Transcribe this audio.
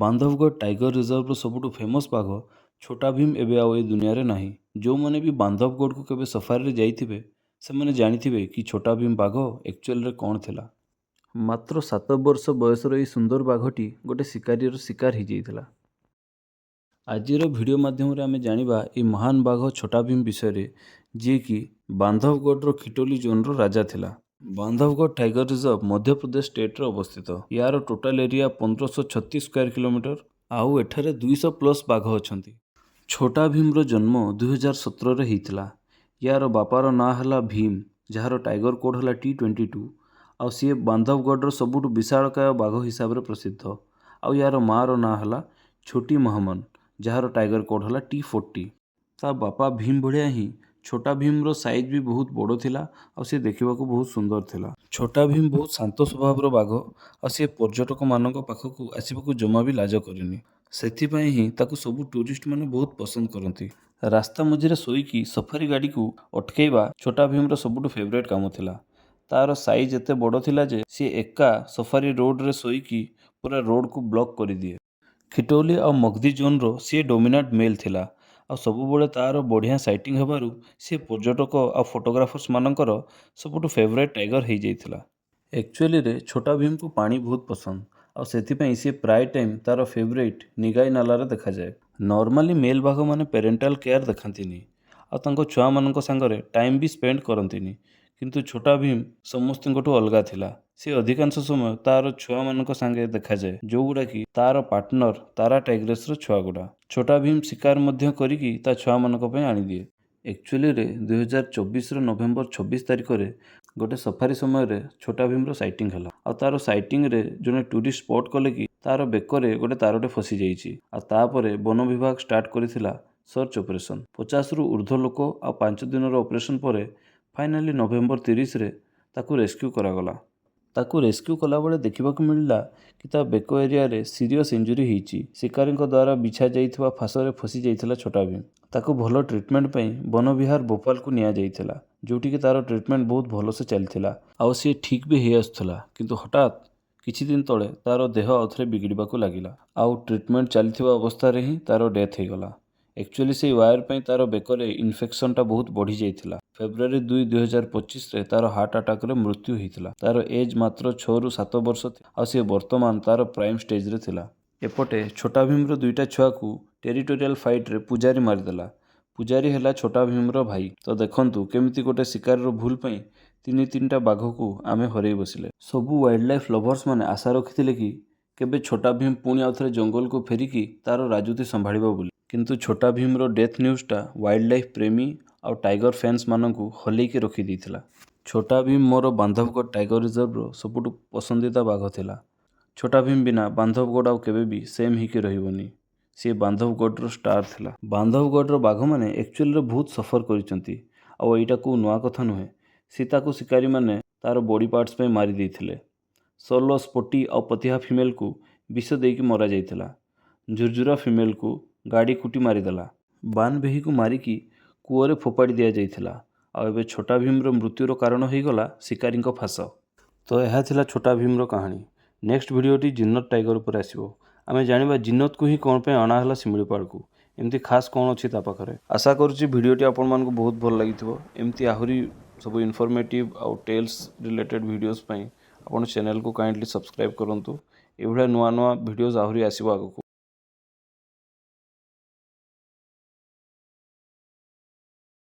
Bandhavgarh tiger ରିଜର୍ଭର ସବୁଠୁ famous ବାଘ ଛୋଟା ଭୀମ ଏବେ ଆଉ ଏ ଦୁନିଆରେ ନାହିଁ। ଯେଉଁମାନେ ବି ବାନ୍ଧବଗଡ଼କୁ କେବେ ସଫାରିରେ ଯାଇଥିବେ ସେମାନେ ଜାଣିଥିବେ କି ଛୋଟା ଭୀମ ବାଘ ଆକ୍ଚୁଆଲିରେ କ'ଣ ଥିଲା। ମାତ୍ର 7 ବର୍ଷ ବୟସର ଏହି ସୁନ୍ଦର ବାଘଟି ଗୋଟେ ଶିକାରୀର ଶିକାର ହେଇଯାଇଥିଲା। ଆଜିର ଭିଡ଼ିଓ ମାଧ୍ୟମରେ ଆମେ ଜାଣିବା ଏହି ମହାନ ବାଘ ଛୋଟା ଭୀମ ବିଷୟରେ, ଯିଏକି ବାନ୍ଧବଗଡ଼ର ଖିଟୋଲି ଜୋନ୍ର ରାଜା ଥିଲା। ବାନ୍ଧବଗଡ଼ ଟାଇଗର ରିଜର୍ଭ ମଧ୍ୟପ୍ରଦେଶ ଷ୍ଟେଟ୍ରେ ଅବସ୍ଥିତ। ୟାର ଟୋଟାଲ ଏରିଆ 1536 ସ୍କୋୟାର କିଲୋମିଟର, ଆଉ ଏଠାରେ 200 ପ୍ଲସ୍ ବାଘ ଅଛନ୍ତି। ଛୋଟା ଭୀମର ଜନ୍ମ 2017ରେ ହେଇଥିଲା। ୟାର ବାପାର ନାଁ ହେଲା ଭୀମ, ଯାହାର ଟାଇଗର କୋଡ୍ ହେଲା T22, ଆଉ ସିଏ ବାନ୍ଧବଗଡ଼ର ସବୁଠୁ ବିଶାଳକାୟ ବାଘ ହିସାବରେ ପ୍ରସିଦ୍ଧ। ଆଉ ୟାର ମାଆର ନାଁ ହେଲା ଛୋଟି ମହମନ, ଯାହାର ଟାଇଗର କୋଡ୍ ହେଲା T40। ତା ବାପା ଭୀମ ଭଳିଆ ହିଁ ଛୋଟା ଭୀମର ସାଇଜ୍ ବି ବହୁତ ବଡ଼ ଥିଲା, ଆଉ ସେ ଦେଖିବାକୁ ବହୁତ ସୁନ୍ଦର ଥିଲା। ଛୋଟା ଭୀମ ବହୁତ ଶାନ୍ତ ସ୍ୱଭାବର ବାଘ, ଆଉ ସେ ପର୍ଯ୍ୟଟକମାନଙ୍କ ପାଖକୁ ଆସିବାକୁ ଜମା ବି ଲାଜ କରେନି। ସେଥିପାଇଁ ହିଁ ତାକୁ ସବୁ ଟୁରିଷ୍ଟମାନେ ବହୁତ ପସନ୍ଦ କରନ୍ତି। ରାସ୍ତା ମଝିରେ ଶୋଇକି ସଫାରି ଗାଡ଼ିକୁ ଅଟକେଇବା ଛୋଟା ଭୀମର ସବୁଠୁ ଫେଭରେଟ୍ କାମ ଥିଲା। ତାର ସାଇଜ୍ ଏତେ ବଡ଼ ଥିଲା ଯେ ସିଏ ଏକା ସଫାରି ରୋଡ଼ରେ ଶୋଇକି ପୁରା ରୋଡ଼କୁ ବ୍ଲକ୍ କରିଦିଏ। ଖିଟୋଲି ଆଉ ମଗଧି ଜୋନ୍ର ସିଏ ଡୋମିନାଣ୍ଟ ମେଲ୍ ଥିଲା, ଆଉ ସବୁବେଳେ ତାର ବଢ଼ିଆ ସାଇଟିଂ ହେବାରୁ ସିଏ ପର୍ଯ୍ୟଟକ ଆଉ ଫଟୋଗ୍ରାଫର୍ସ ମାନଙ୍କର ସବୁଠୁ ଫେଭରେଟ୍ ଟାଇଗର ହେଇଯାଇଥିଲା। ଆକ୍ଚୁଆଲିରେ ଛୋଟା ଭୀମକୁ ପାଣି ବହୁତ ପସନ୍ଦ, ଆଉ ସେଥିପାଇଁ ସିଏ ପ୍ରାୟ ଟାଇମ୍ ତାର ଫେଭରେଟ୍ ନିଗାଇ ନାଲାରେ ଦେଖାଯାଏ। ନର୍ମାଲି ମେଲ୍ ବାଘମାନେ ପ୍ୟାରେଣ୍ଟାଲ କେୟାର ଦେଖାନ୍ତିନି, ଆଉ ତାଙ୍କ ଛୁଆମାନଙ୍କ ସାଙ୍ଗରେ ଟାଇମ୍ ବି ସ୍ପେଣ୍ଡ କରନ୍ତିନି, କିନ୍ତୁ ଛୋଟା ଭୀମ ସମସ୍ତଙ୍କଠୁ ଅଲଗା ଥିଲା। ସେ ଅଧିକାଂଶ ସମୟ ତାର ଛୁଆମାନଙ୍କ ସାଙ୍ଗେ ଦେଖାଯାଏ, ଯେଉଁଗୁଡ଼ାକି ତାର ପାର୍ଟନର ତାରା ଟାଇଗ୍ରେସର ଛୁଆଗୁଡ଼ା। ଛୋଟା ଭୀମ ଶିକାର ମଧ୍ୟ କରିକି ତା ଛୁଆମାନଙ୍କ ପାଇଁ ଆଣିଦିଏ। ଆକ୍ଚୁଆଲିରେ 2024ର ନଭେମ୍ବର 26 ତାରିଖରେ ଗୋଟେ ସଫାରି ସମୟରେ ଛୋଟା ଭୀମର ସାଇଟିଂ ହେଲା, ଆଉ ତାର ସାଇଟିଂରେ ଜଣେ ଟୁରିଷ୍ଟ ସ୍ପଟ୍ କଲେ କି ତାର ବେକରେ ଗୋଟେ ତାରଟେ ଫସିଯାଇଛି, ଆଉ ତାପରେ ବନ ବିଭାଗ ଷ୍ଟାର୍ଟ କରିଥିଲା ସର୍ଚ୍ଚ ଅପରେସନ୍। 50ରୁ ଉର୍ଦ୍ଧ୍ୱ ଲୋକ ଆଉ 5 ଦିନର ଅପରେସନ୍ ପରେ ଫାଇନାଲି ନଭେମ୍ବର 30ରେ ତାକୁ ରେସ୍କ୍ୟୁ କରାଗଲା। ତାକୁ ରେସ୍କ୍ୟୁ କଲାବେଳେ ଦେଖିବାକୁ ମିଳିଲା କି ତା ବେକ ଏରିଆରେ ସିରିୟସ୍ ଇଞ୍ଜୁରି ହେଇଛି। ଶିକାରୀଙ୍କ ଦ୍ୱାରା ବିଛା ଯାଇଥିବା ଫାଶରେ ଫସି ଯାଇଥିଲା ଛୋଟା ଭୀମ। ତାକୁ ଭଲ ଟ୍ରିଟମେଣ୍ଟ ପାଇଁ ବନ ବିହାର ଭୋପାଳକୁ ନିଆଯାଇଥିଲା, ଯେଉଁଠିକି ତାର ଟ୍ରିଟମେଣ୍ଟ ବହୁତ ଭଲସେ ଚାଲିଥିଲା, ଆଉ ସିଏ ଠିକ୍ ବି ହେଇ ଆସୁଥିଲା। କିନ୍ତୁ ହଠାତ୍ କିଛି ଦିନ ତଳେ ତାର ଦେହ ଆଉଥରେ ବିଗିଡ଼ିବାକୁ ଲାଗିଲା, ଆଉ ଟ୍ରିଟମେଣ୍ଟ ଚାଲିଥିବା ଅବସ୍ଥାରେ ହିଁ ତାର ଡେଥ୍ ହେଇଗଲା। ଆକ୍ଚୁଆଲି ସେଇ ୱାୟାର ପାଇଁ ତାର ବେକରେ ଇନଫେକ୍ସନଟା ବହୁତ ବଢ଼ିଯାଇଥିଲା। ଫେବୃଆରୀ 2, 2025ରେ ତାର ହାର୍ଟ ଆଟାକରେ ମୃତ୍ୟୁ ହେଇଥିଲା। ତାର ଏଜ୍ ମାତ୍ର 6ରୁ 7 ବର୍ଷ, ଆଉ ସିଏ ବର୍ତ୍ତମାନ ତାର ପ୍ରାଇମ୍ ଷ୍ଟେଜରେ ଥିଲା। ଏପଟେ ଛୋଟା ଭୀମର 2ଟା ଛୁଆକୁ ଟେରିଟୋରିଆଲ ଫାଇଟ୍ରେ ପୂଜାରୀ ମାରିଦେଲା। ପୂଜାରୀ ହେଲା ଛୋଟା ଭୀମର ଭାଇ। ତ ଦେଖନ୍ତୁ କେମିତି ଗୋଟେ ଶିକାରୀର ଭୁଲ ପାଇଁ 3ଟା ବାଘକୁ ଆମେ ହରେଇ ବସିଲେ। ସବୁ ୱାଇଲ୍ଡ ଲାଇଫ୍ ଲଭର୍ସ ମାନେ ଆଶା ରଖିଥିଲେ କି କେବେ ଛୋଟା ଭୀମ ପୁଣି ଆଉଥରେ ଜଙ୍ଗଲକୁ ଫେରିକି ତାର ରାଜୁତି ସମ୍ଭାଳିବ ବୋଲି। କିନ୍ତୁ ଛୋଟା ଭୀମର ଡେଥ୍ ନ୍ୟୁଜ୍ଟା ୱାଇଲ୍ଡ ଲାଇଫ୍ ପ୍ରେମୀ ଆଉ ଟାଇଗର ଫ୍ୟାନ୍ସ ମାନଙ୍କୁ ହଲେଇକି ରଖିଦେଇଥିଲା। ଛୋଟା ଭୀମ ମୋର ବାନ୍ଧବଗଡ଼ ଟାଇଗର ରିଜର୍ଭର ସବୁଠୁ ପସନ୍ଦିଦା ବାଘ ଥିଲା। ଛୋଟା ଭୀମ ବିନା ବାନ୍ଧବଗଡ଼ ଆଉ କେବେ ବି ସେମ୍ ହେଇକି ରହିବନି। ସିଏ ବାନ୍ଧବଗଡ଼ର ଷ୍ଟାର ଥିଲା। ବାନ୍ଧବଗଡ଼ର ବାଘମାନେ ଆକ୍ଚୁଆଲିରେ ବହୁତ ସଫର କରିଛନ୍ତି, ଆଉ ଏଇଟା କୋଉ ନୂଆ କଥା ନୁହେଁ। ସୀତାକୁ ଶିକାରୀମାନେ ତାର ବଡି ପାର୍ଟସ ପାଇଁ ମାରି ଦେଇଥିଲେ। ସୋଲ, ସ୍ପୋଟି ଆଉ ପତିହା ଫିମେଲକୁ ବିଷ ଦେଇକି ମରାଯାଇଥିଲା। ଝୁରଝୁରା ଫିମେଲକୁ ଗାଡ଼ି କୁଟି ମାରିଦେଲା। ବାନଭେହିକୁ ମାରିକି କୂଅରେ ଫୋପାଡ଼ି ଦିଆଯାଇଥିଲା। ଆଉ ଏବେ ଛୋଟା ଭୀମର ମୃତ୍ୟୁର କାରଣ ହେଇଗଲା ଶିକାରୀଙ୍କ ଫାଶ। ତ ଏହା ଥିଲା ଛୋଟା ଭୀମର କାହାଣୀ। ନେକ୍ସଟ ଭିଡ଼ିଓଟି ଜିନ୍ନତ ଟାଇଗର ଉପରେ ଆସିବ। ଆମେ ଜାଣିବା ଜିନ୍ନତକୁ ହିଁ କ'ଣ ପାଇଁ ଅଣାହେଲା ଶିମିଳିପାଳକୁ। ଏମିତି ଖାସ୍ କ'ଣ ଅଛି ତା ପାଖରେ। ଆଶା କରୁଛି ଭିଡ଼ିଓଟି ଆପଣମାନଙ୍କୁ ବହୁତ ଭଲ ଲାଗିଥିବ। ଏମିତି ଆହୁରି ସବୁ ଇନଫର୍ମେଟିଭ୍ ଆଉ ଟେଲ୍ସ ରିଲେଟେଡ୍ ଭିଡ଼ିଓସ୍ ପାଇଁ ଆପଣ ଚ୍ୟାନେଲକୁ କାଇଣ୍ଡଲି ସବସ୍କ୍ରାଇବ୍ କରନ୍ତୁ। ଏଭଳିଆ ନୂଆ ନୂଆ ଭିଡ଼ିଓସ୍ ଆହୁରି ଆସିବ ଆଗକୁ।